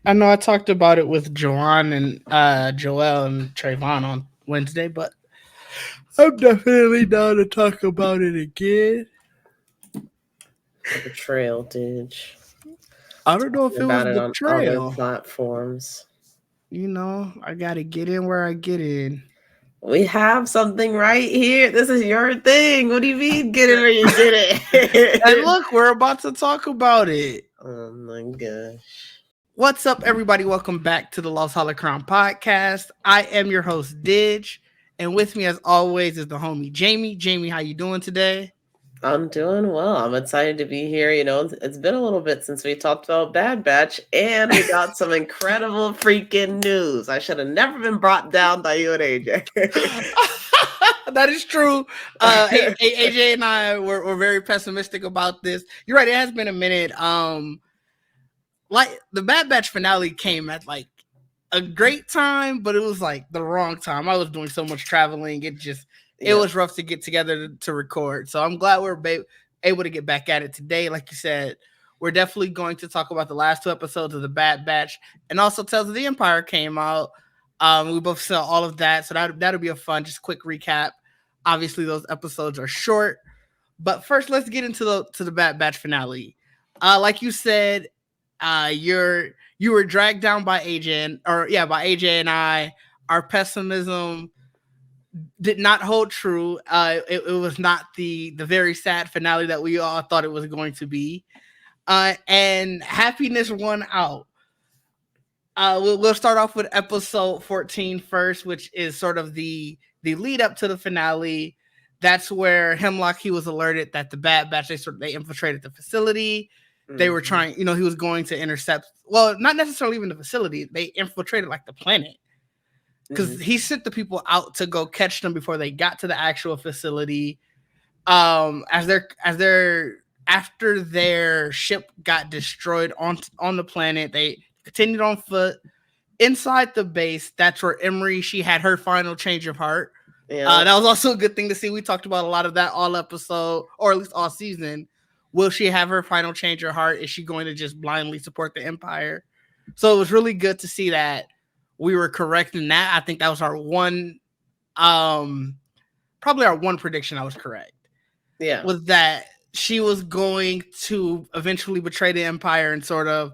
I know I talked about it with Joanne and Joel and Trayvon on Wednesday, but I'm definitely down to talk about it again. The betrayal, dude. I don't know if it was About it on other betrayal. platforms. I gotta get in where I get in. We have something right here. This is your thing. What do you mean, get it or you get And it? look, we're about to talk about it. Oh my gosh. What's up, everybody? Welcome back to the Lost Holocron podcast. I am your host, Didge, and with me, as always, is the homie Jamie. Jamie, how you doing today? I'm doing well. I'm excited to be here. It's been a little bit since we talked about Bad Batch, and we got some incredible freaking news. I should have never been brought down by you and AJ. That is true. AJ and I were very pessimistic about this. You're right. It has been a minute. Like the Bad Batch finale came at like a great time, but it was like the wrong time. I was doing so much traveling. It was rough to get together to record. So I'm glad we're able to get back at it today. Like you said, we're definitely going to talk about the last two episodes of the Bad Batch, and also Tales of the Empire came out. We both saw all of that, so that'll be a fun, just quick recap. Obviously, those episodes are short, but first, let's get into the Bad Batch finale. Like you said, you were dragged down by by AJ and I. Our pessimism did not hold true. It was not the very sad finale that we all thought it was going to be. And happiness won out. We'll start off with episode 14 first, which is sort of the lead up to the finale. That's where Hemlock, he was alerted that the Bad Batch, they infiltrated the facility. They were trying, he was going to intercept. Well, not necessarily even the facility. They infiltrated like the planet because he sent the people out to go catch them before they got to the actual facility. As their after their ship got destroyed on the planet, they continued on foot inside the base. That's where Emery, she had her final change of heart. Yeah. That was also a good thing to see. We talked about a lot of that all episode, or at least all season. Will she have her final change of heart? Is she going to just blindly support the Empire? So it was really good to see that we were correct in that. I think that was our one, probably our one prediction I was correct. Yeah. Was that she was going to eventually betray the Empire and sort of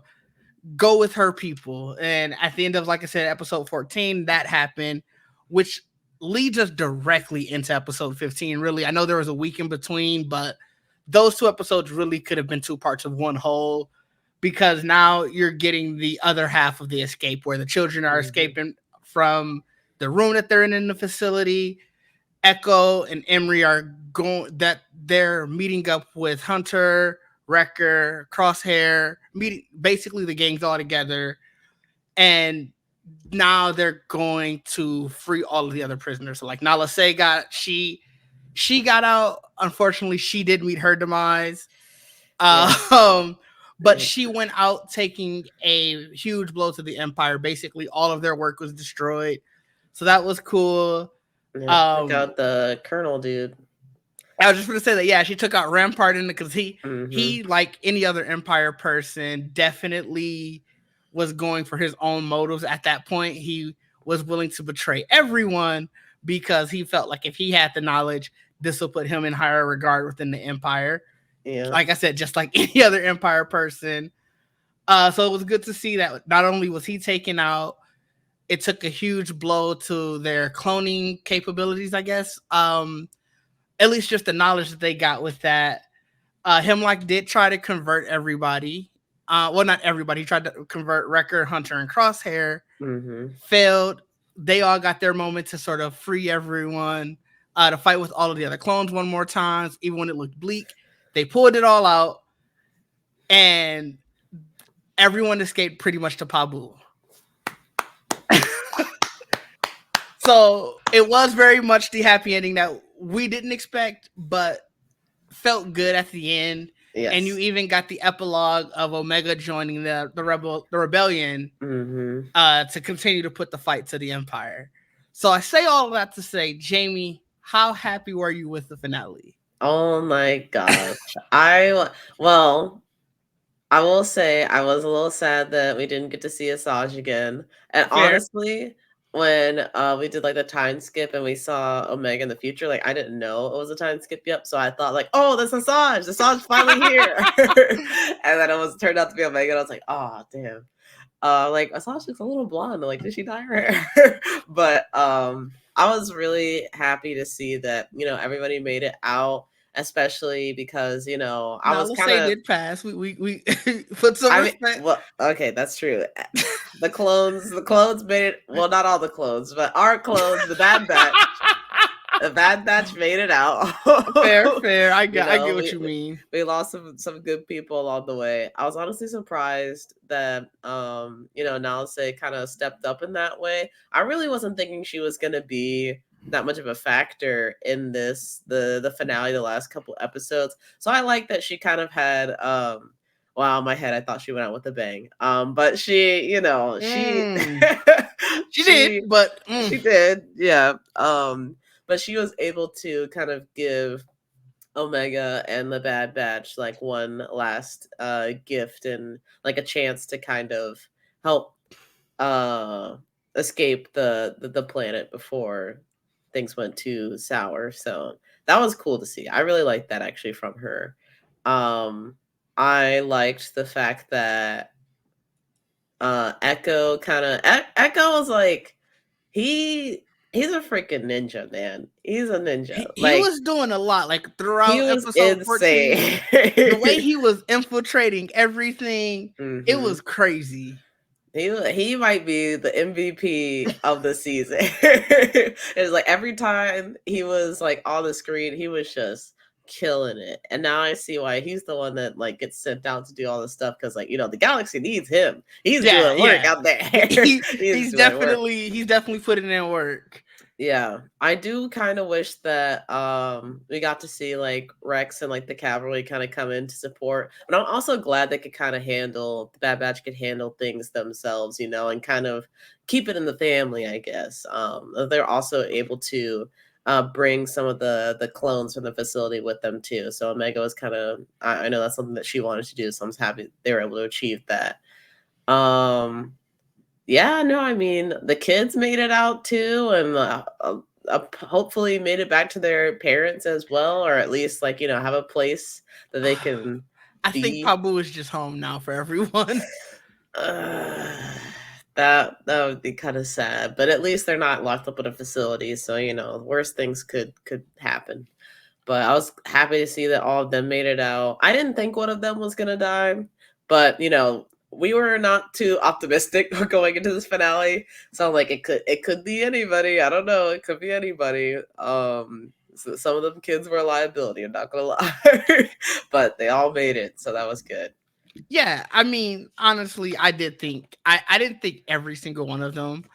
go with her people. And at the end of, like I said, episode 14, that happened, which leads us directly into episode 15. Really, I know there was a week in between, but those two episodes really could have been two parts of one whole, because now you're getting the other half of the escape where the children are escaping from the room that they're in the facility. Echo and Emery are they're meeting up with Hunter, Wrecker, Crosshair, basically the gang's all together, and now they're going to free all of the other prisoners. So like Nala Se she got out. Unfortunately, she did meet her demise. But she went out taking a huge blow to the Empire. Basically, all of their work was destroyed. So that was cool. Took out the Colonel dude. I was just going to say that, yeah, she took out Rampart because he, like any other Empire person, definitely was going for his own motives. At that point, he was willing to betray everyone because he felt like if he had the knowledge, this will put him in higher regard within the Empire. Yeah. Like I said, just like any other Empire person. So it was good to see that not only was he taken out, it took a huge blow to their cloning capabilities, I guess. At least just the knowledge that they got with that. Hemlock did try to convert everybody. Well, not everybody. He tried to convert Wrecker, Hunter, and Crosshair. Failed. They all got their moment to sort of free everyone, to fight with all of the other clones one more time, even when it looked bleak. They pulled it all out, and everyone escaped pretty much to Pabu. So it was very much the happy ending that we didn't expect, but felt good at the end. Yes. And you even got the epilogue of Omega joining the rebellion to continue to put the fight to the Empire. So I say all of that to say, Jamie, how happy were you with the finale? Oh my gosh. I will say I was a little sad that we didn't get to see Asajj again. And Fair. honestly, when we did like the time skip and we saw Omega in the future, like I didn't know it was a time skip yet. So I thought like, oh, that's Asajj. Asajj finally here. And then it was turned out to be Omega, and I was like, oh damn. Like Asajj looks a little blonde. Like, did she dye her hair? But I was really happy to see that, everybody made it out, especially because, I Now was let's kind say it of did pass. We put some I mean, respect. well, okay, that's true. The clones made it. Well, not all the clones, but our clones, the Bad Batch made it out. Fair, fair. I get what we, you we mean. we lost some good people along the way. I was honestly surprised that Nalase kind of stepped up in that way. I really wasn't thinking she was gonna be that much of a factor in the finale, the last couple episodes. So I like that she kind of had wow, in my head I thought she went out with a bang. But she Mm. She did, she but she did, yeah. But she was able to kind of give Omega and the Bad Batch like one last gift and like a chance to kind of help uh escape the planet before things went too sour. So that was cool to see. I really liked that actually from her. Um I liked the fact that Echo kind of Echo was like he he's a freaking ninja, man. He's a ninja. he Like was doing a lot. Like he throughout was episode 14, insane. the way he was infiltrating everything, it hmm was crazy. he might be the MVP of the season. It's like every time he was like on the screen, he was just killing it. And now I see why he's the one that like gets sent out to do all this stuff because like the galaxy needs him. He's Yeah, doing work yeah. out there. He's He's doing work. definitely putting in work. Yeah, I do kind of wish that we got to see like Rex and like the cavalry kind of come in to support. But I'm also glad they could kind of handle the Bad Batch could handle things themselves, and kind of keep it in the family, I guess. They're also able to bring some of the clones from the facility with them too. So Omega was kind of I know that's something that she wanted to do, so I'm happy they were able to achieve that. Um yeah, no, I mean, the kids made it out too, and hopefully made it back to their parents as well, or at least like have a place that they can I think be. Pabu is just home now for everyone. Uh, that would be kind of sad, but at least they're not locked up in a facility, so worse things could happen. But I was happy to see that all of them made it out. I didn't think one of them was gonna die, but we were not too optimistic going into this finale. So like it could be anybody. I don't know. It could be anybody. So some of them kids were a liability. I'm not gonna lie, but they all made it, so that was good. Yeah, I mean, honestly, I didn't think every single one of them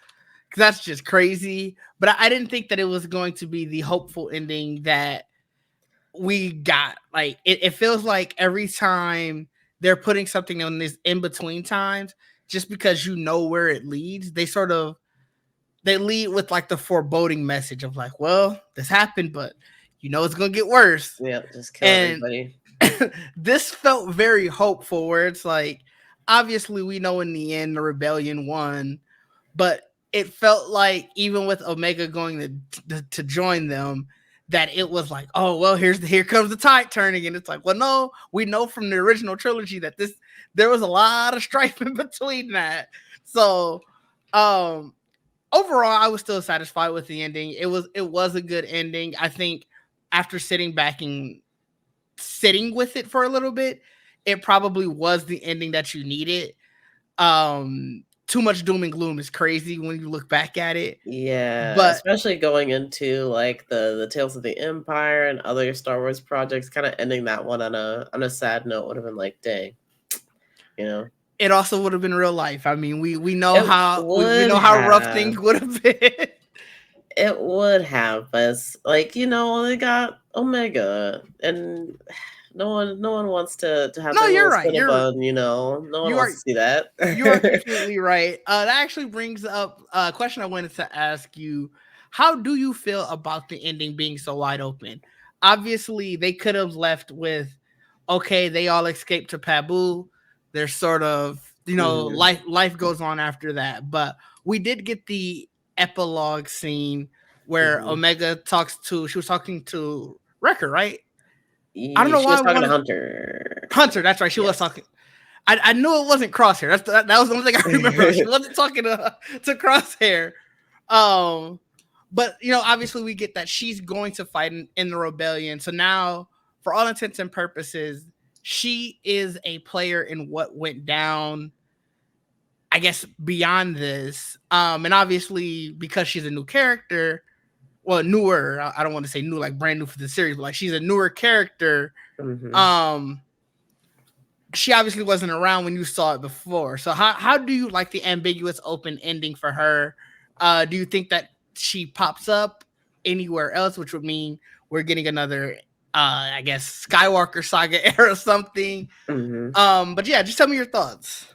because that's just crazy. But I didn't think that it was going to be the hopeful ending that we got. Like it feels like every time they're putting something on this in between times, just because you know where it leads, they lead with like the foreboding message of like, well, this happened, but it's gonna get worse. Yeah, just kill And everybody. this felt very hopeful, where it's like, obviously we know in the end the rebellion won, but it felt like even with Omega going to join them, that it was like, oh well, here comes the tide turning, and it's like, well, no, we know from the original trilogy that there was a lot of strife in between that. So, um, overall, I was still satisfied with the ending. It was a good ending. I think after sitting back and sitting with it for a little bit, it probably was the ending that you needed. Too much doom and gloom is crazy when you look back at it. Yeah, But especially going into like the Tales of the Empire and other Star Wars projects, kind of ending that one on a sad note would have been like, dang, you know. it also would have been real life. I mean, we know It how we would know how rough have. things would have been. It would have, but it's like, they got Omega and no one wants to have No, their you're little right. Cinnabon, No one You wants are to see that. you are completely right. That actually brings up a question I wanted to ask you. How do you feel about the ending being so wide open? Obviously, they could have left with, okay, they all escaped to Pabu. there's sort of, life goes on after that. But we did get the epilogue scene where Omega she was talking to Wrecker, right? I don't know She why was I talking to wanted Hunter. Hunter. That's right. She was talking. I knew it wasn't Crosshair. That was the only thing I remember. She wasn't talking to Crosshair. But obviously we get that she's going to fight in the rebellion. So now, for all intents and purposes, she is a player in what went down, I guess, beyond this. And obviously because she's a new character, well, newer. I don't want to say new like brand new for the series, but like she's a newer character. She obviously wasn't around when you saw it before. So how do you like the ambiguous open ending for her? Do you think that she pops up anywhere else, which would mean we're getting another, I guess, Skywalker saga era something? But yeah, just tell me your thoughts.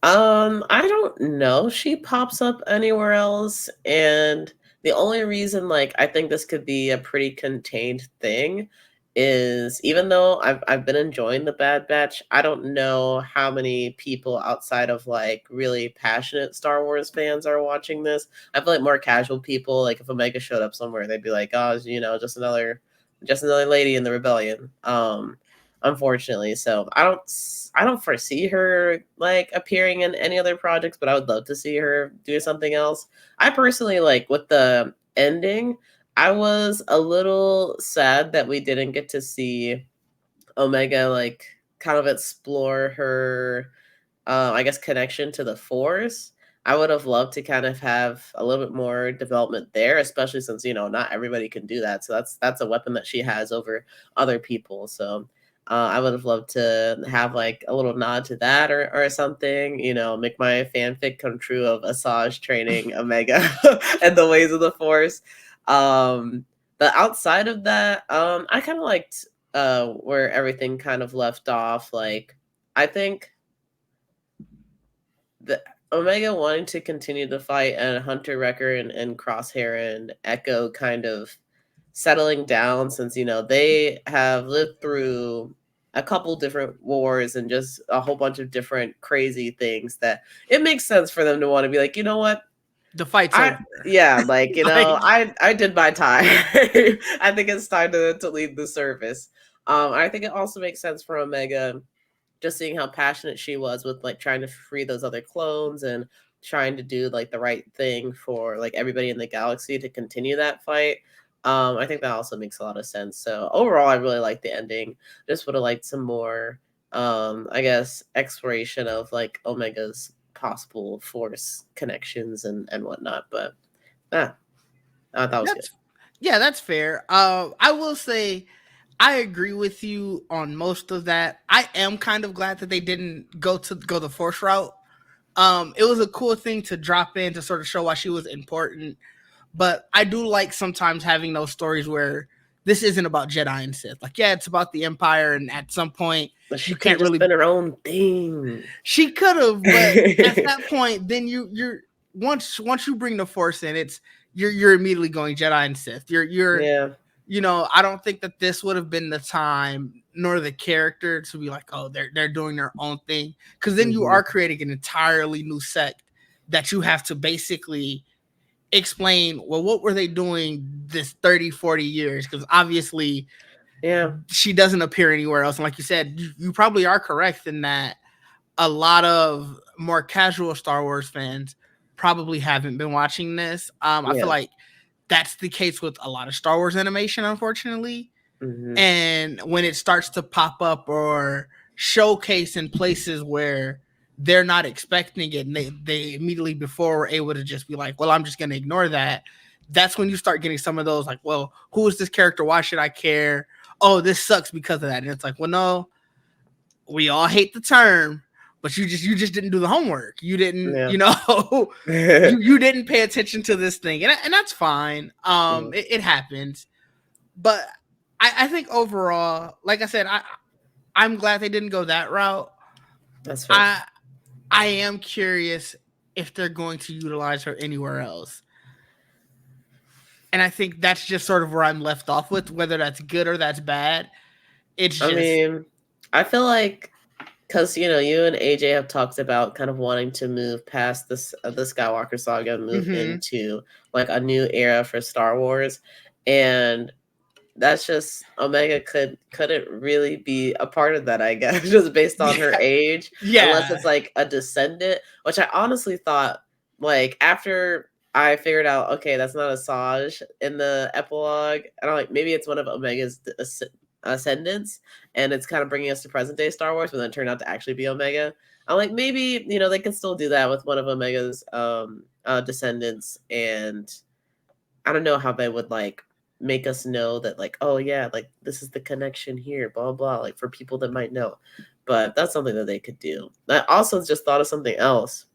I don't know. She pops up anywhere else, and the only reason, like, I think this could be a pretty contained thing is even though I've been enjoying the Bad Batch, I don't know how many people outside of like really passionate Star Wars fans are watching this. I feel like more casual people, like if Omega showed up somewhere, they'd be like, "Oh, just another lady in the rebellion." Unfortunately, so I don't foresee her like appearing in any other projects, but I would love to see her do something else. I personally like with the ending. I was a little sad that we didn't get to see Omega like kind of explore her, I guess, connection to the Force. I would have loved to kind of have a little bit more development there, especially since not everybody can do that. So that's a weapon that she has over other people. So I would have loved to have like a little nod to that or something. Make my fanfic come true of Asajj training Omega and the ways of the Force. But outside of that, I kind of liked where everything kind of left off. Like, I think the Omega wanting to continue the fight and Hunter Wrecker and Crosshair and Echo kind of settling down since they have lived through a couple different wars and just a whole bunch of different crazy things that it makes sense for them to want to be like, you know what? The fight's over. Yeah, like, I did my time. I think it's time to leave the service. I think it also makes sense for Omega, just seeing how passionate she was with like trying to free those other clones and trying to do like the right thing for like everybody in the galaxy to continue that fight. I think that also makes a lot of sense. So overall, I really like the ending. Just would have liked some more, I guess, exploration of like Omega's possible Force connections and whatnot. But I thought that was good. Yeah, that's fair. I will say I agree with you on most of that. I am kind of glad that they didn't go the Force route. It was a cool thing to drop in to sort of show why she was important. But I do like sometimes having those stories where this isn't about Jedi and Sith. Like, yeah, it's about the Empire, and at some point she can't really been her own thing. She could have, but at that point, then you're once you bring the Force in, you're immediately going Jedi and Sith. You're I don't think that this would have been the time nor the character to be like, oh, they're doing their own thing, because then you are creating an entirely new sect that you have to basically explain, well, what were they doing this 30-40 years, because obviously she doesn't appear anywhere else. And like you said, you probably are correct in that a lot of more casual Star Wars fans probably haven't been watching this. I feel like that's the case with a lot of Star Wars animation, unfortunately. And when it starts to pop up or showcase in places where they're not expecting it, and they immediately before were able to just be like, well, I'm just going to ignore that. That's when you start getting some of those like, well, who is this character? Why should I care? Oh, this sucks because of that. And it's like, well, no, we all hate the term, but you just didn't do the homework. You didn't, you didn't pay attention to this thing, and that's fine. It happens, but I think overall, like I said, I'm glad they didn't go that route. That's right. I am curious if they're going to utilize her anywhere else. And I think that's just sort of where I'm left off with, whether that's good or that's bad. It's just, I mean, I feel like Because you and AJ have talked about kind of wanting to move past this the Skywalker saga and move Mm-hmm. into like a new era for Star Wars, and that's just Omega couldn't really be a part of that, I guess, just based on her Yeah. age, unless Yeah. it's like a descendant, which I honestly thought, like, after I figured out, okay, that's not Asajj in the epilogue, and I'm like, maybe it's one of Omega's ascendants, and it's kind of bringing us to present day Star Wars, but then it turned out to actually be Omega. I'm like, maybe they can still do that with one of Omega's descendants, and I don't know how they would like make us know that, like, oh yeah, like this is the connection here, blah blah, like for people that might know. But that's something that they could do. I also just thought of something else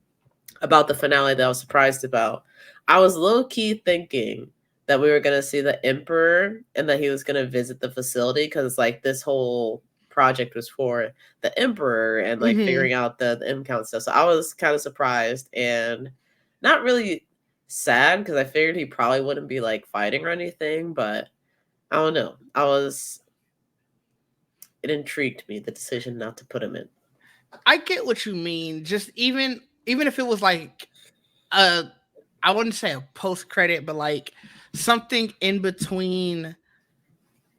about the finale that I was surprised about. I was low key thinking that we were gonna see the Emperor and that he was gonna visit the facility, because like this whole project was for the Emperor and like Mm-hmm. figuring out the M count stuff. So I was kind of surprised and not really sad, because I figured he probably wouldn't be like fighting or anything, but I don't know. It intrigued me, the decision not to put him in. I get what you mean. Just even if it was like a, I wouldn't say a post credit, but like something in between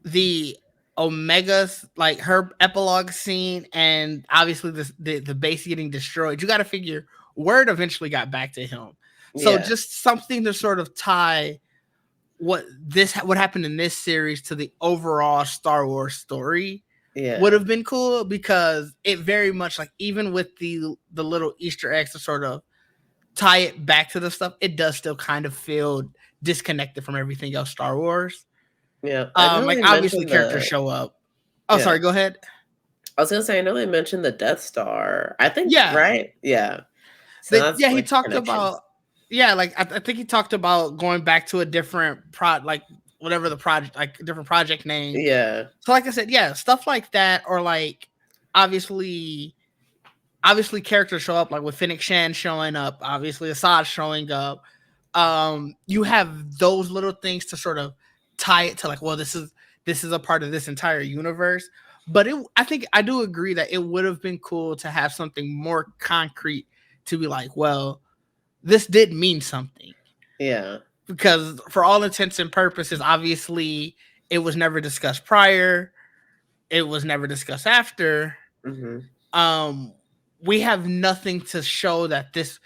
the Omega's, like her epilogue scene, and obviously the base getting destroyed. You got to figure word eventually got back to him. So Yeah. just something to sort of tie what happened in this series to the overall Star Wars story would Yeah. have been cool, because it very much, like, even with the little Easter eggs to sort of tie it back to the stuff, it does still kind of feel disconnected from everything else Star Wars. Yeah. I know Like they obviously mentioned characters the show up. Oh, yeah. sorry, go ahead. I was gonna say, I know they mentioned the Death Star. I think, Yeah, right? Yeah. So that's yeah, he like talked connections. about, yeah, like I think he talked about going back to a different like whatever the project, like a different project name. Yeah. So like I said, yeah, stuff like that, or like obviously characters show up, like with Fennec Shan showing up, obviously Assad showing up. You have those little things to sort of tie it to, like, well, this is a part of this entire universe. But I think I do agree that it would have been cool to have something more concrete to be like, well, this did mean something, Yeah. because for all intents and purposes, obviously it was never discussed prior, it was never discussed after. Hmm. um we have nothing to show that this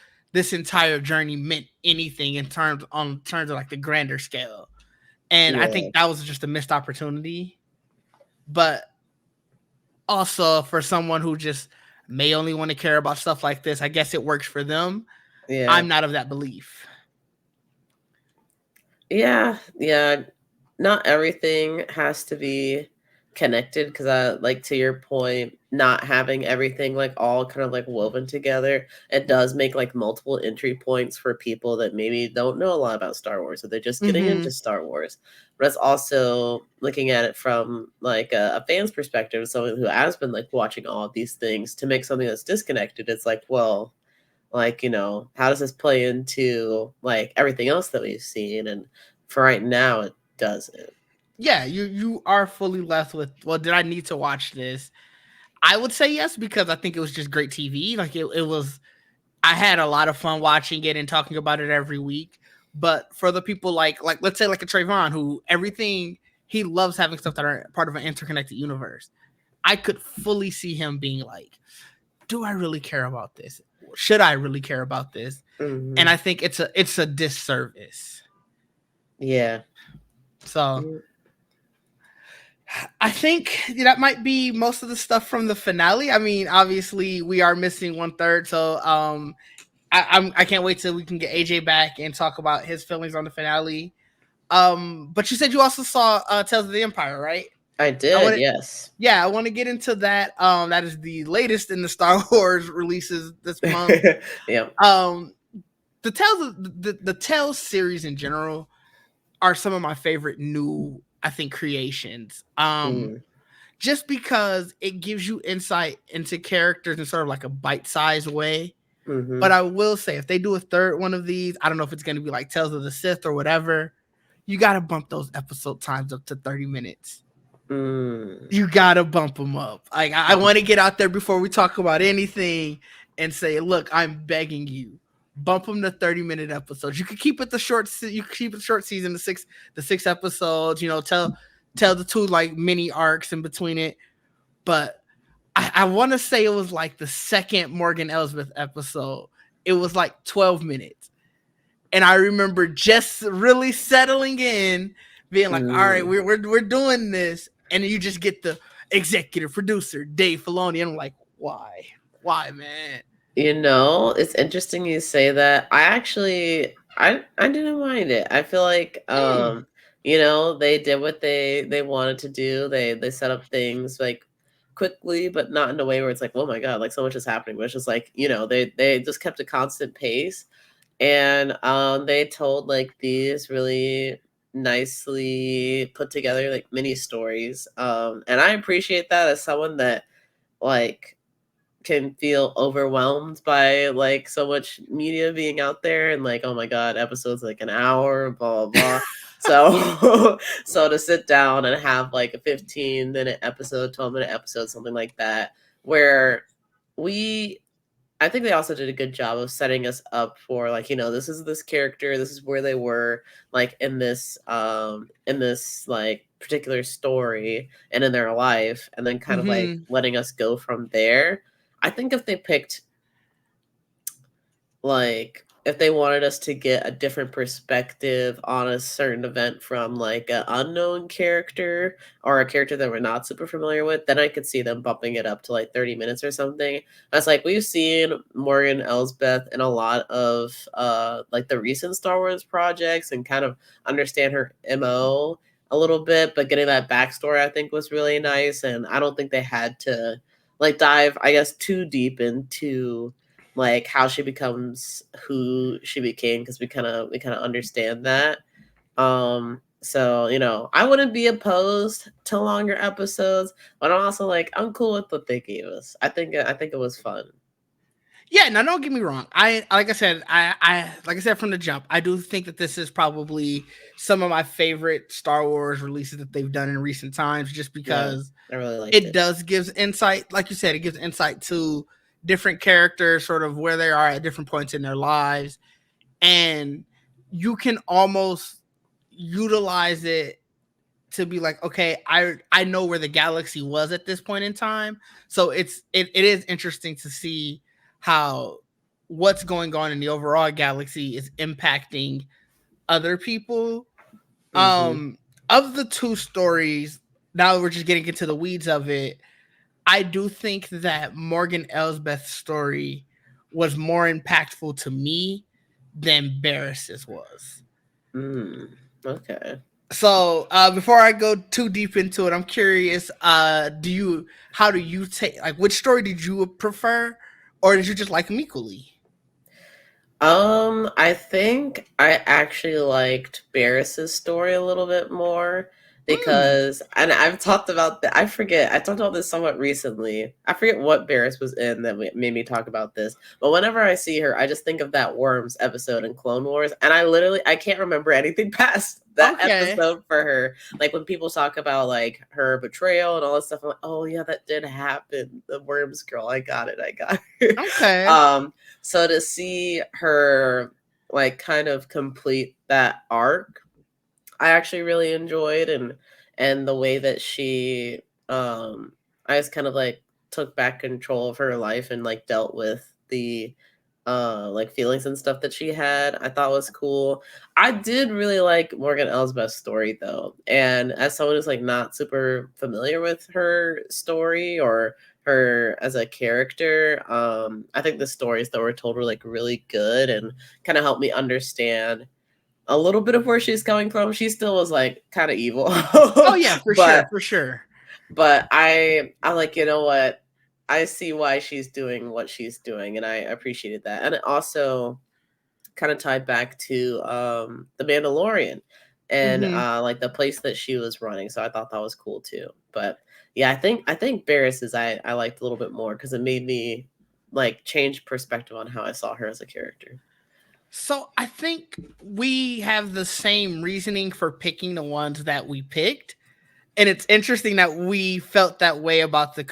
entire journey meant anything in terms of like the grander scale, and I Yeah. think that was just a missed opportunity. But also, for someone who just may only want to care about stuff like this, I guess it works for them. Yeah. I'm not of that belief. Yeah. Yeah. Not everything has to be connected, because I like, to your point, not having everything like all kind of like woven together, it does make like multiple entry points for people that maybe don't know a lot about Star Wars, or they're just getting into Hmm. Star Wars. But it's also looking at it from like a fan's perspective, someone who has been like watching all of these things, to make something that's disconnected. It's like, well, like, how does this play into like everything else that we've seen? And for right now, it doesn't. Yeah, you are fully left with, well, did I need to watch this? I would say yes, because I think it was just great TV. Like it was, I had a lot of fun watching it and talking about it every week. But for the people like let's say like a Trayvon, who everything, he loves having stuff that are part of an interconnected universe. I could fully see him being like, do I really care about this? Should I really care about this? And Hmm. I think it's a disservice. Yeah. So Mm. I think that might be most of the stuff from the finale. I mean, obviously we are missing 1/3, so I can't wait till we can get AJ back and talk about his feelings on the finale. But you said you also saw Tales of the Empire, right? I I did, want to, yes. yeah, I want to get into that. That is the latest in the Star Wars releases this month. Yeah. Um, the Tales series in general are some of my favorite new, I think, creations. Mm. Just because it gives you insight into characters in sort of like a bite-sized way. But Hmm. I will say, if they do a third one of these, I don't know if it's going to be like Tales of the Sith or whatever. You got to bump those episode times up to 30 minutes. Mm. You gotta bump them up. Like I want to get out there before we talk about anything and say, look, I'm begging you, bump them to 30-minute episodes. You could keep it the short. You could keep it short season, the six episodes. Tell the two like mini arcs in between it. But I want to say it was like the second Morgan Elsbeth episode. It was like 12 minutes, and I remember just really settling in, being like, all right, Mm. we're doing this, and then you just get the executive producer Dave Filoni, and I'm like, why, man? It's interesting you say that. I didn't mind it. I feel like Mm. they did what they wanted to do. They set up things like quickly, but not in a way where it's like, oh my god, like so much is happening. But it's just like, they just kept a constant pace, and they told like these really nicely put together like mini stories. And I appreciate that as someone that like can feel overwhelmed by like so much media being out there, and like, oh my god, episodes like an hour, blah blah blah. So so to sit down and have like a 15-minute episode, 12-minute episode, something like that, where we I think they also did a good job of setting us up for like, this is this character, this is where they were like in this like particular story and in their life, and then kind of like Mm-hmm. letting us go from there. I think if they picked like if they wanted us to get a different perspective on a certain event from like an unknown character or a character that we're not super familiar with, then I could see them bumping it up to like 30 minutes or something. That's like we've seen Morgan Elsbeth in a lot of like the recent Star Wars projects and kind of understand her MO a little bit, but getting that backstory I think was really nice. And I don't think they had to like dive, I guess, too deep into like how she becomes who she became, because we kind of understand that. So I wouldn't be opposed to longer episodes, but I'm also like I'm cool with what they gave us. I think it was fun. Yeah, now don't get me wrong. I like I said, I like I said from the jump, I do think that this is probably some of my favorite Star Wars releases that they've done in recent times, just Yeah, because I really liked it it. does gives insight. Like you said, it gives insight to different characters, sort of where they are at different points in their lives, and you can almost utilize it to be like, okay, I know where the galaxy was at this point in time. So it is interesting to see how what's going on in the overall galaxy is impacting other people. Hmm. um of the two stories, now we're just getting into the weeds of it. I do think that Morgan Elsbeth's story was more impactful to me than Barris's was. Okay. So before I go too deep into it, I'm curious. How do you take, like, which story did you prefer, or did you just like them equally? I think I actually liked Barris's story a little bit more Hmm. because, and I've talked about that. I talked about this somewhat recently. I forget what Barris was in that made me talk about this. But whenever I see her, I just think of that Worms episode in Clone Wars, and I can't remember anything past that Okay. episode for her. Like when people talk about like her betrayal and all this stuff, I'm like, oh yeah, that did happen. The Worms girl, I got it. I got her. Okay. So to see her like kind of complete that arc, I actually really enjoyed, and the way that she I just kind of like took back control of her life and like dealt with the like feelings and stuff that she had, I thought was cool. I did really like Morgan Elsbeth's story though. And as someone who's like not super familiar with her story or her as a character, I think the stories that were told were like really good and kind of helped me understand a little bit of where she's coming from. She still was like kind of evil. Oh yeah, for sure, but for sure. but I like, you know what? I see why she's doing what she's doing, and I appreciated that. And it also kind of tied back to the Mandalorian and Hmm. like the place that she was running. So I thought that was cool too. But yeah, I think Barris is I liked a little bit more because it made me like change perspective on how I saw her as a character. So I think we have the same reasoning for picking the ones that we picked. and it's interesting that we felt that way about the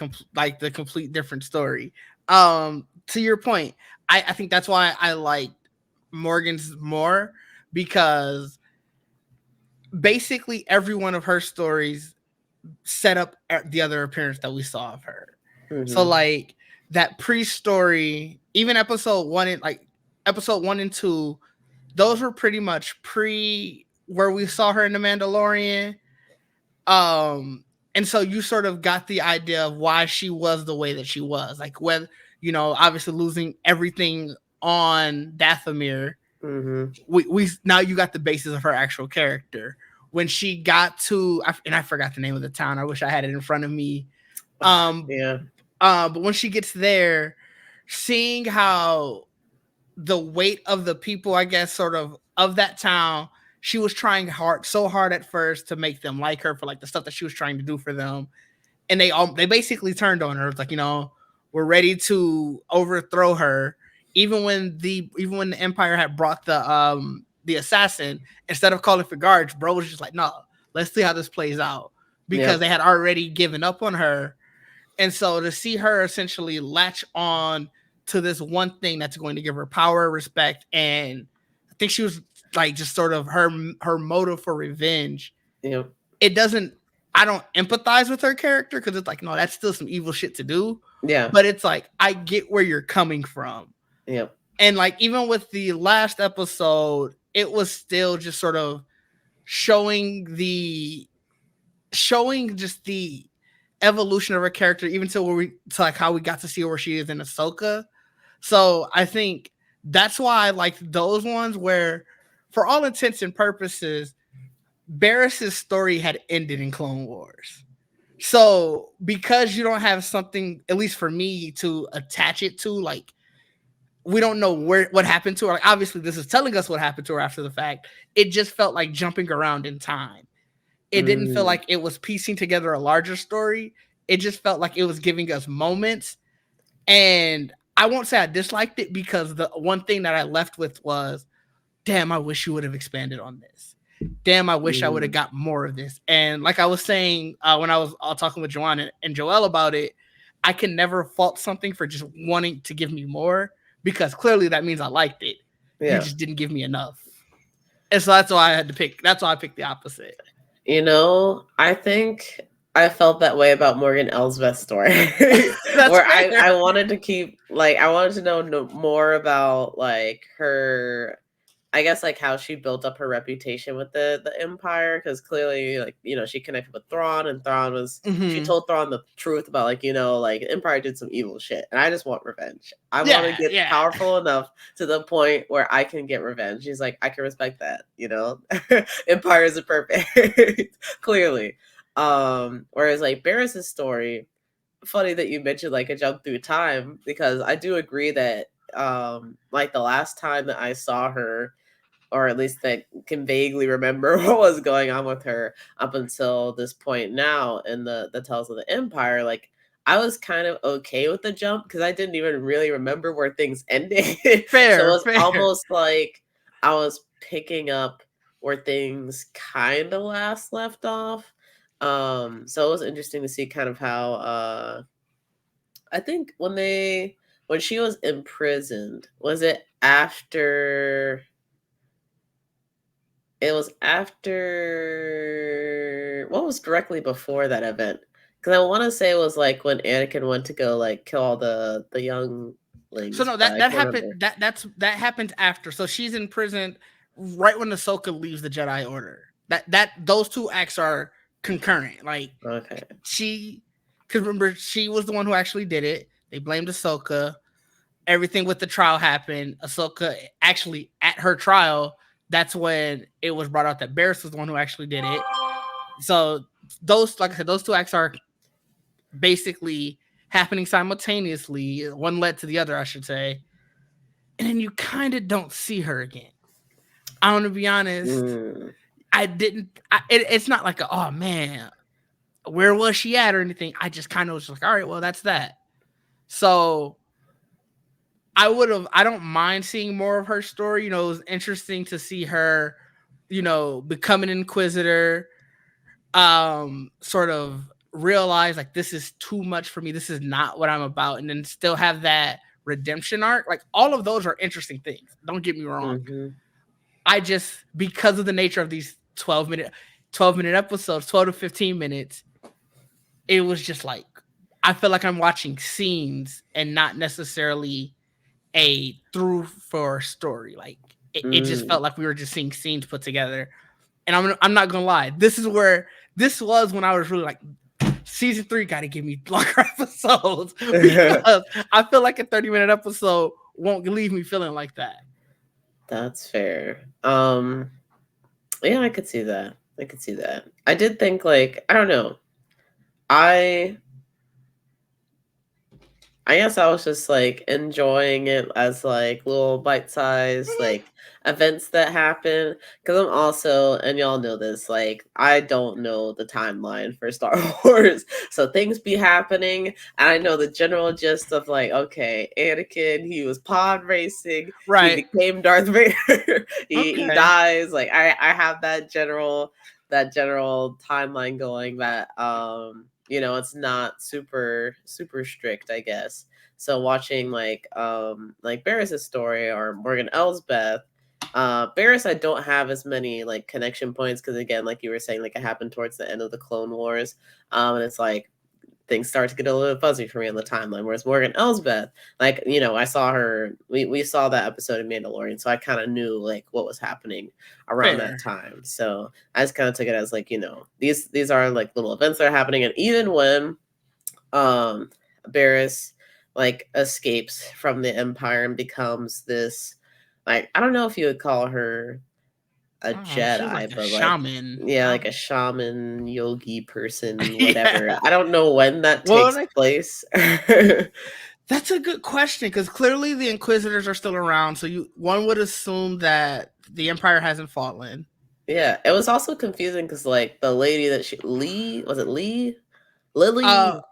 the complete different story. To your point, I think that's why I like Morgan's more, because basically every one of her stories set up the other appearance that we saw of her. So Mm-hmm. like that pre-story, even episode 1 and 2, those were pretty much pre where we saw her in the Mandalorian. And so you sort of got the idea of why she was the way that she was, like whether, obviously losing everything on Dathomir. Mm-hmm. We now you got the basis of her actual character when she got to, and I forgot the name of the town. I wish I had it in front of me. Um, Yeah. but when she gets there, seeing how the weight of the people, I guess, sort of that town, she was trying so hard at first to make them like her for like the stuff that she was trying to do for them, and they basically turned on her. It's like, we're ready to overthrow her. Even when the Empire had brought the assassin, instead of calling for guards, bro was just like, no, let's see how this plays out, because Yep. they had already given up on her. And so to see her essentially latch on to this one thing that's going to give her power, respect, and I think she was like just sort of her motive for revenge. Yep. It doesn't. I don't empathize with her character because it's like, no, that's still some evil shit to do. Yeah. But it's like, I get where you're coming from. Yep. And like even with the last episode, it was still just sort of showing just the evolution of her character, even to like how we got to see where she is in Ahsoka. So I think that's why I like those ones where, for all intents and purposes, Barris's story had ended in Clone Wars. So because you don't have something, at least for me, to attach it to, like we don't know what happened to her. Like, obviously, this is telling us what happened to her after the fact. It just felt like jumping around in time. It didn't feel like it was piecing together a larger story. It just felt like it was giving us moments. And I won't say I disliked it, because the one thing that I left with was, damn, I wish you would have expanded on this. Damn, I wish I would have got more of this. And like I was saying when I was talking with Joanne and Joelle about it, I can never fault something for just wanting to give me more, because clearly that means I liked it. Yeah. You just didn't give me enough. And so that's why I had to pick. That's why I picked the opposite. I think I felt that way about Morgan Elsbeth's story. Where I wanted to keep, like, I wanted to know more about, like, her, I guess, like, how she built up her reputation with the Empire, because clearly, like, she connected with Thrawn, and Thrawn was, she told Thrawn the truth about, like, like, the Empire did some evil shit, and I just want revenge. I want to get powerful enough to the point where I can get revenge. She's like, I can respect that, Empire isn't perfect, clearly. Whereas, like, Barris's story, funny that you mentioned, like, a jump through time, because I do agree that like the last time that I saw her, or at least that can vaguely remember what was going on with her up until this point now in the Tales of the Empire, like, I was kind of okay with the jump because I didn't even really remember where things ended. Fair, so it was almost like I was picking up where things kind of last left off. So it was interesting to see kind of how I think when she was imprisoned, was it after? It was after, what was directly before that event? Because I want to say it was like when Anakin went to go like kill all the younglings. So no, that happened. That happened after. So she's in prison right when Ahsoka leaves the Jedi Order. Those two acts are concurrent. Like, okay, because remember, she was the one who actually did it. They blamed Ahsoka. Everything with the trial happened. Ahsoka actually, at her trial, that's when it was brought out that Barriss was the one who actually did it. So those, like I said, those two acts are basically happening simultaneously. One led to the other, I should say. And then you kind of don't see her again. I want to be honest. I didn't. It's not like oh man, where was she at or anything. I just kind of was like, all right, well, that's that. So I don't mind seeing more of her story. It was interesting to see her, become an Inquisitor. sort of realize like this is too much for me, this is not what I'm about, and then still have that redemption arc. Like all of those are interesting things, don't get me wrong. I just, because of the nature of these 12-minute episodes, 12 to 15 minutes, it was just like I feel like I'm watching scenes and not necessarily a through for story. Like it just felt like we were just seeing scenes put together. And I'm not gonna lie, this was when I was really like, season 3 got to give me longer episodes, because I feel like a 30-minute episode won't leave me feeling like that. That's fair. Yeah, I could see that. I did think, like, I don't know. I guess I was just like enjoying it as like little bite-sized like events that happen. Because I'm also, and y'all know this, like I don't know the timeline for Star Wars, so things be happening, and I know the general gist of like, okay, Anakin, he was pod racing, Right. he became Darth Vader, he Okay. dies. Like I have that general timeline going that it's not super strict, I guess. So watching like Barris's story or Morgan Elsbeth, Barris, I don't have as many like connection points because, again, like you were saying, like it happened towards the end of the Clone Wars, and it's like things start to get a little fuzzy for me on the timeline. Whereas Morgan Elsbeth, like, I saw her, we saw that episode of Mandalorian, so I kind of knew like what was happening around that time. So I just kind of took it as like, these are like little events that are happening. And even when Barris like escapes from the Empire and becomes this, like, I don't know if you would call her a Jedi, like but a shaman. like a shaman, yogi person, whatever. Yeah. I don't know when that takes place. That's a good question, because clearly the Inquisitors are still around, so one would assume that the Empire hasn't fallen. Yeah, it was also confusing because like the lady that Lily? Lynn.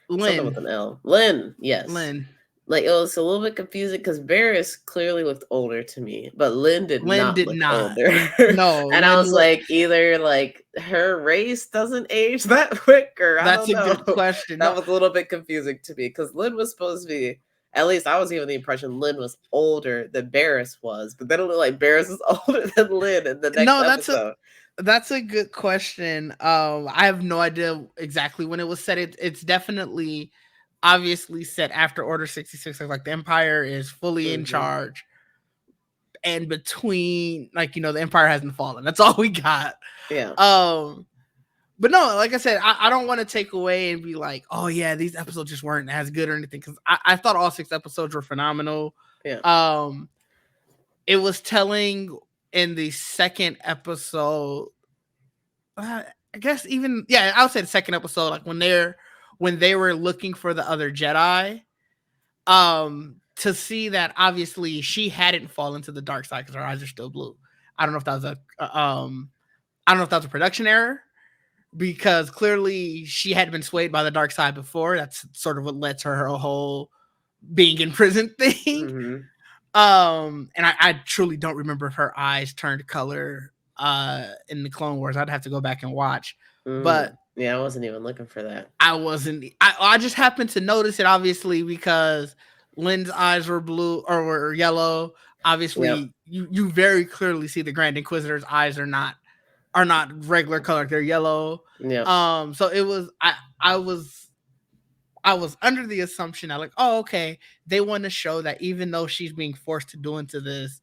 Something with an L. Lynn, yes. Lynn. Like it was a little bit confusing because Barris clearly looked older to me, but Lynn did not look older. No, and I was like, either like her race doesn't age that quick, or I don't know. That's a good question. That was a little bit confusing to me because Lynn was supposed to be, at least I was given the impression Lynn was older than Barris was, but then it looked like Barris is older than Lynn in the next episode. That's a good question. I have no idea exactly when it was set. It's definitely obviously set after Order 66. Like the Empire is fully in charge, and between, like, the Empire hasn't fallen. That's all we got. Yeah. But no, like I said, I don't want to take away and be like, oh yeah, these episodes just weren't as good or anything, because I thought all 6 episodes were phenomenal. Yeah. It was telling in the second episode, I guess I would say the second episode, like when they were looking for the other Jedi, to see that obviously she hadn't fallen to the dark side because her eyes are still blue. I don't know if that was a production error, because clearly she had been swayed by the dark side before. That's sort of what led to her whole being in prison thing. And I truly don't remember if her eyes turned color in the Clone Wars. I'd have to go back and watch. But yeah, I wasn't even looking for that. I just happened to notice it, obviously, because Lynn's eyes were blue or were yellow. Obviously, you very clearly see the Grand Inquisitor's eyes are not regular color, they're yellow. Yeah. So it was I was under the assumption that, like, oh, okay, they want to show that even though she's being forced to do into this,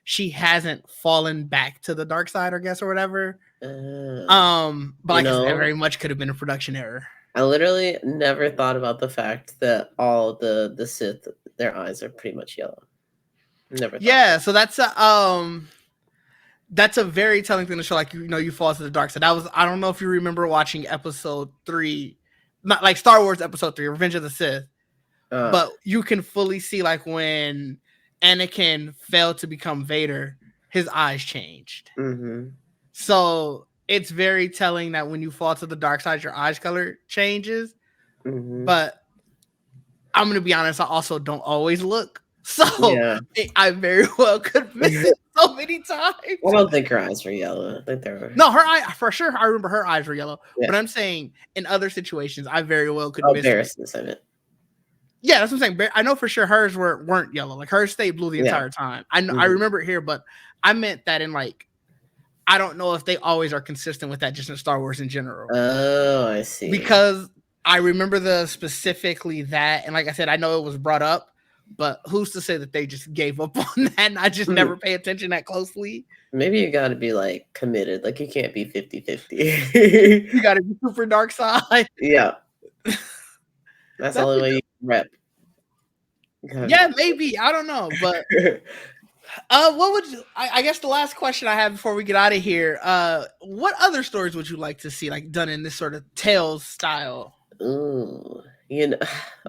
she hasn't fallen back to the dark side, I guess, or whatever. But like I said, that very much could have been a production error. I literally never thought about the fact that all the Sith, their eyes are pretty much yellow. Never. Yeah, so that's a very telling thing to show, like, you fall to the dark side. I don't know if you remember watching episode 3, not like Star Wars episode 3, Revenge of the Sith, but you can fully see, like, when Anakin failed to become Vader, his eyes changed. So it's very telling that when you fall to the dark side, your eyes color changes. But I'm gonna be honest, I also don't always look, so I very well could miss it. so many times. I don't think her eyes were yellow. I think they were. No, her eye for sure. I remember her eyes were yellow. Yeah. But I'm saying in other situations, I very well could Oh, miss it. Barris's, I meant. Yeah, that's what I'm saying. I know for sure hers weren't yellow. Like hers stayed blue the entire time. I know, I remember it here, but I meant that in like I don't know if they always are consistent with that just in Star Wars in general. Oh, I see. Because I remember the specifically that, and like I said, I know it was brought up, but who's to say that they just gave up on that and I just never pay attention that closely? Maybe you got to be like committed. Like you can't be 50-50. You got to be super dark side. Yeah. That's the only way you can rep. Yeah, maybe. I don't know. But what would you, I guess the last question I have before we get out of here, what other stories would you like to see like done in this sort of Tales style? Ooh,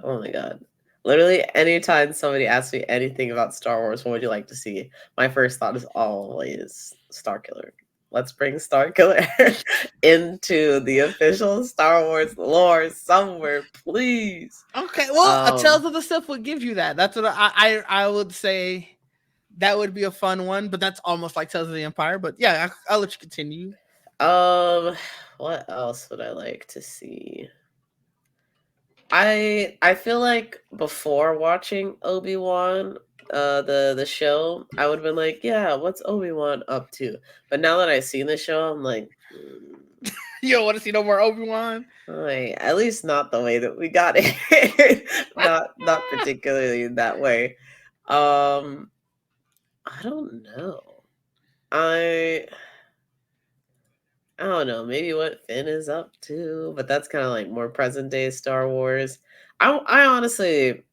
oh my god. Literally anytime somebody asks me anything about Star Wars, what would you like to see? My first thought is always Starkiller. Let's bring Starkiller into the official Star Wars lore somewhere, please. Okay, well, a Tales of the Sith would give you that. That's what I would say. That would be a fun one, but that's almost like Tales of the Empire. But yeah, I'll let you continue. What else would I like to see? I feel like before watching Obi-Wan, the show, I would have been like, yeah, what's Obi-Wan up to? But now that I've seen the show, I'm like, you don't want to see no more Obi-Wan? Like, at least not the way that we got it. not particularly that way. I don't know. I don't know. Maybe what Finn is up to, but that's kind of like more present day Star Wars. I honestly,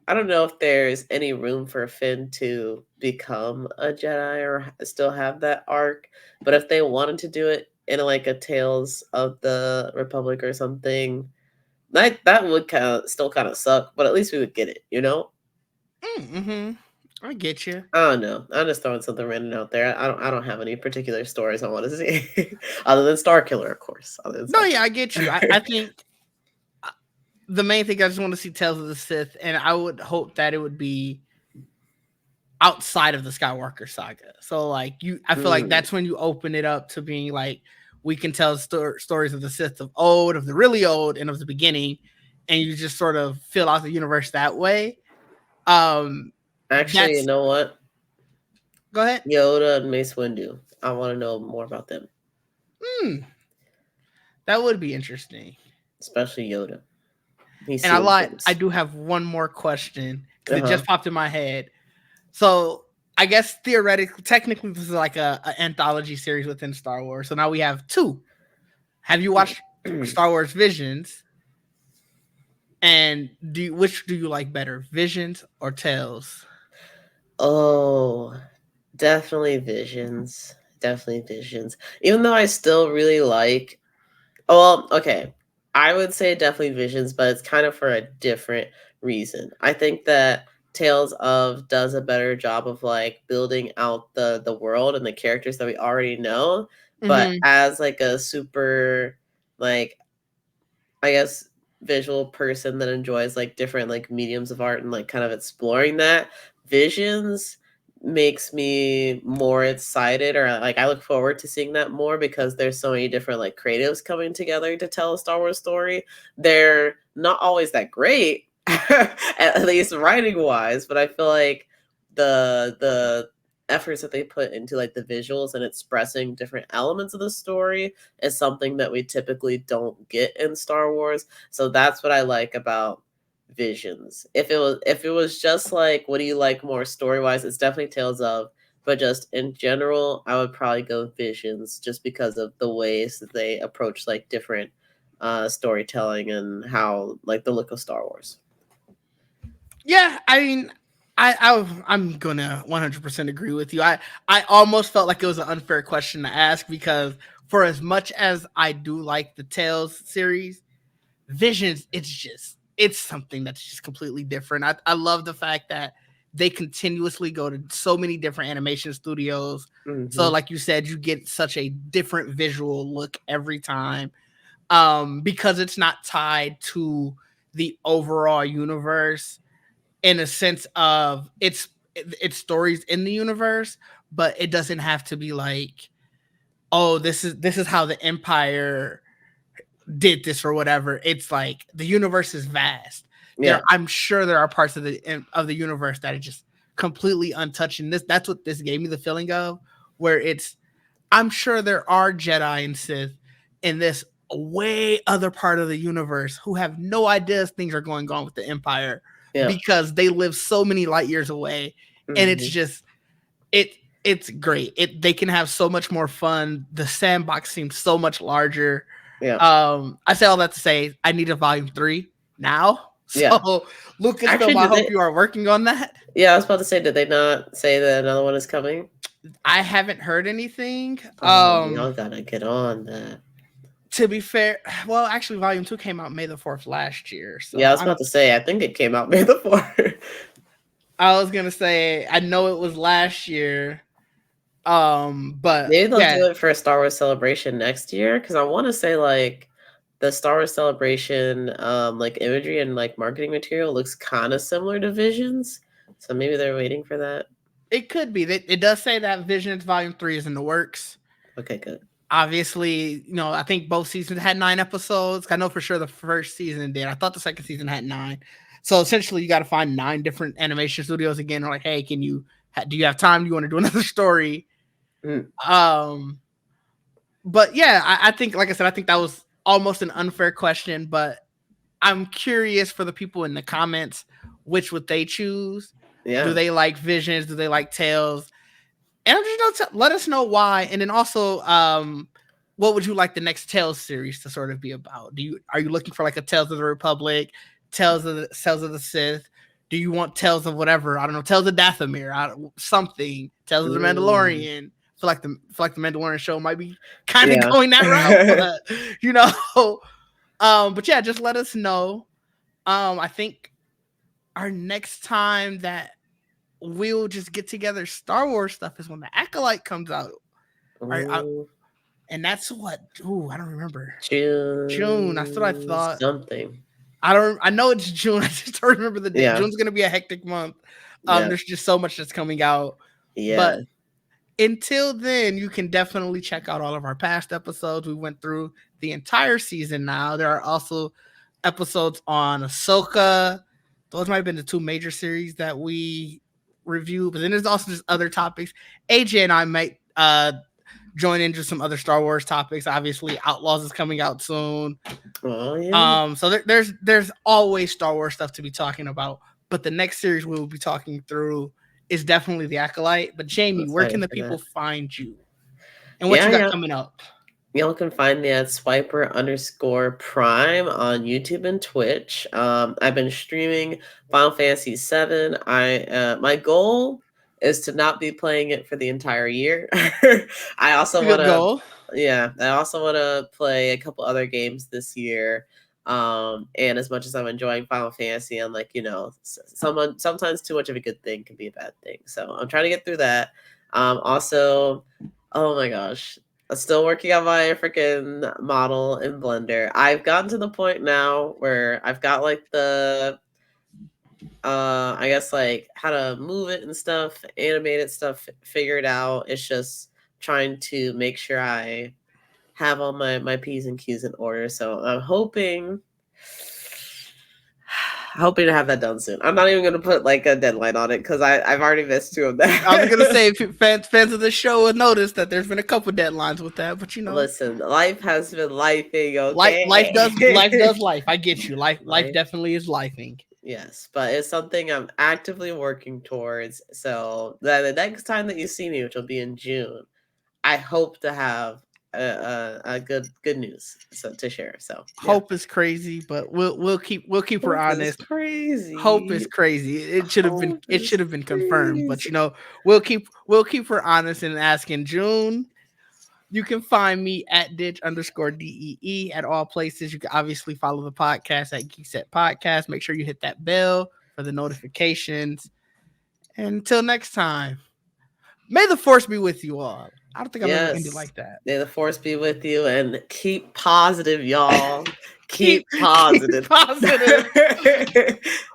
I don't know if there's any room for Finn to become a Jedi or still have that arc. But if they wanted to do it in like a Tales of the Republic or something, that would still kind of suck. But at least we would get it, you know? Mm-hmm. I get you. I don't know. I'm just throwing something random out there. I don't have any particular stories I want to see, other than Starkiller, of course. Yeah, I get you. I think the main thing I just want to see Tales of the Sith, and I would hope that it would be outside of the Skywalker saga. So like I feel like that's when you open it up to being like we can tell stories of the Sith of old, of the really old, and of the beginning, and you just sort of fill out the universe that way. Actually, you know what? Go ahead. Yoda and Mace Windu. I want to know more about them. That would be interesting. Especially Yoda. I do have one more question because it just popped in my head. So I guess theoretically, technically, this is like an anthology series within Star Wars. So now we have two. Have you watched Star Wars Visions? And which do you like better, Visions or Tales? Oh, definitely Visions. Definitely Visions. Even though I still really like... Oh, well, okay. I would say definitely Visions, but it's kind of for a different reason. I think that Tales of does a better job of like building out the world and the characters that we already know, but as like a super like, I guess, visual person that enjoys like different like mediums of art and like kind of exploring that, Visions makes me more excited, or like I look forward to seeing that more because there's so many different like creatives coming together to tell a Star Wars story. They're not always that great, at least writing wise, but I feel like the efforts that they put into like the visuals and expressing different elements of the story is something that we typically don't get in Star Wars. So that's what I like about Visions. If it was just like, what do you like more story wise, it's definitely Tales of, but just in general, I would probably go Visions just because of the ways that they approach like different storytelling and how like the look of Star Wars. Yeah, I mean, I'm gonna 100% agree with you. I almost felt like it was an unfair question to ask because for as much as I do like the Tales series, Visions, it's something that's just completely different. I love the fact that they continuously go to so many different animation studios. So like you said, you get such a different visual look every time. Because it's not tied to the overall universe in a sense of it's its stories in the universe, but it doesn't have to be like, oh, this is how the Empire did this or whatever. It's like the universe is vast. I'm sure there are parts of the universe that are just completely untouched. And that's what this gave me the feeling of, where I'm sure there are Jedi and Sith in this way other part of the universe who have no idea things are going on with the Empire because they live so many light years away. And it's just it's great. They can have so much more fun. The sandbox seems so much larger. I say all that to say I need a volume 3 now. So Lucasfilm, I hope you are working on that. Yeah, I was about to say, did they not say that another one is coming? I haven't heard anything. Y'all gotta get on that. To be fair, well, actually, Volume 2 came out May the 4th last year. So yeah, I was about to say, I think it came out May the 4th. I was gonna say, I know it was last year. But maybe they'll do it for a Star Wars Celebration next year, because I want to say like the Star Wars Celebration like imagery and like marketing material looks kind of similar to Visions, so maybe they're waiting for that. It could be. It does say that Visions Volume 3 is in the works. Okay, good. Obviously, I think both seasons had 9 episodes. I know for sure the first season did. I thought the second season had 9. So essentially, you got to find 9 different animation studios again. They're like, hey, do you have time? Do you want to do another story? But yeah, I think, like I said, I think that was almost an unfair question, but I'm curious for the people in the comments, which would they choose? Yeah. Do they like Visions? Do they like Tales? And I'm just let us know why. And then also, what would you like the next Tales series to sort of be about? Are you looking for like a Tales of the Republic, Tales of the Sith? Do you want Tales of whatever? I don't know, Tales of Dathomir, something. Tales of the Mandalorian. I feel like the Mandalorian show might be kind of going that route, but but yeah, just let us know. I think our next time that we'll just get together Star Wars stuff is when the Acolyte comes out. And that's what? I don't remember. June. That's what I thought. Something. I know it's June. I just don't remember the date. Yeah. June's gonna be a hectic month. There's just so much that's coming out. Yeah. But until then, you can definitely check out all of our past episodes. We went through the entire season now. There are also episodes on Ahsoka. Those might have been the 2 major series that we review, but then there's also just other topics. AJ and I might join into some other Star Wars topics. Obviously, Outlaws is coming out soon. Oh, yeah. So there's always Star Wars stuff to be talking about, but the next series we will be talking through is definitely The Acolyte. But Jamie, where can the people find you? And what you got coming up? Y'all can find me at Swiper_Prime on YouTube and Twitch. I've been streaming Final Fantasy VII. My goal is to not be playing it for the entire year. I also want to. Yeah, I also want to play a couple other games this year. And as much as I'm enjoying Final Fantasy, I'm like, sometimes too much of a good thing can be a bad thing. So I'm trying to get through that. Also, oh my gosh, I'm still working on my freaking model in Blender. I've gotten to the point now where I've got like the, I guess like how to move it and stuff, animated stuff figured out. It's just trying to make sure I have all my P's and Q's in order. So I'm hoping to have that done soon. I'm not even going to put like a deadline on it because I've already missed 2 of them. I was going to say, fans of the show will notice that there's been a couple deadlines with that, but listen, life has been lifing. Okay, life does life. I get you. Life definitely is lifing. Yes, but it's something I'm actively working towards. So the next time that you see me, which will be in June, I hope to have a good news to share. So hope is crazy, but we'll keep her honest. Crazy. Hope is crazy. It should have been confirmed, but we'll keep her honest and ask in June. You can find me at Ditch_DEE at all places. You can obviously follow the podcast at GeeksetPodcast. Make sure you hit that bell for the notifications. And until next time, may the force be with you all. I don't think I've ever ended like that. May the force be with you and keep positive, y'all. keep positive. Keep positive.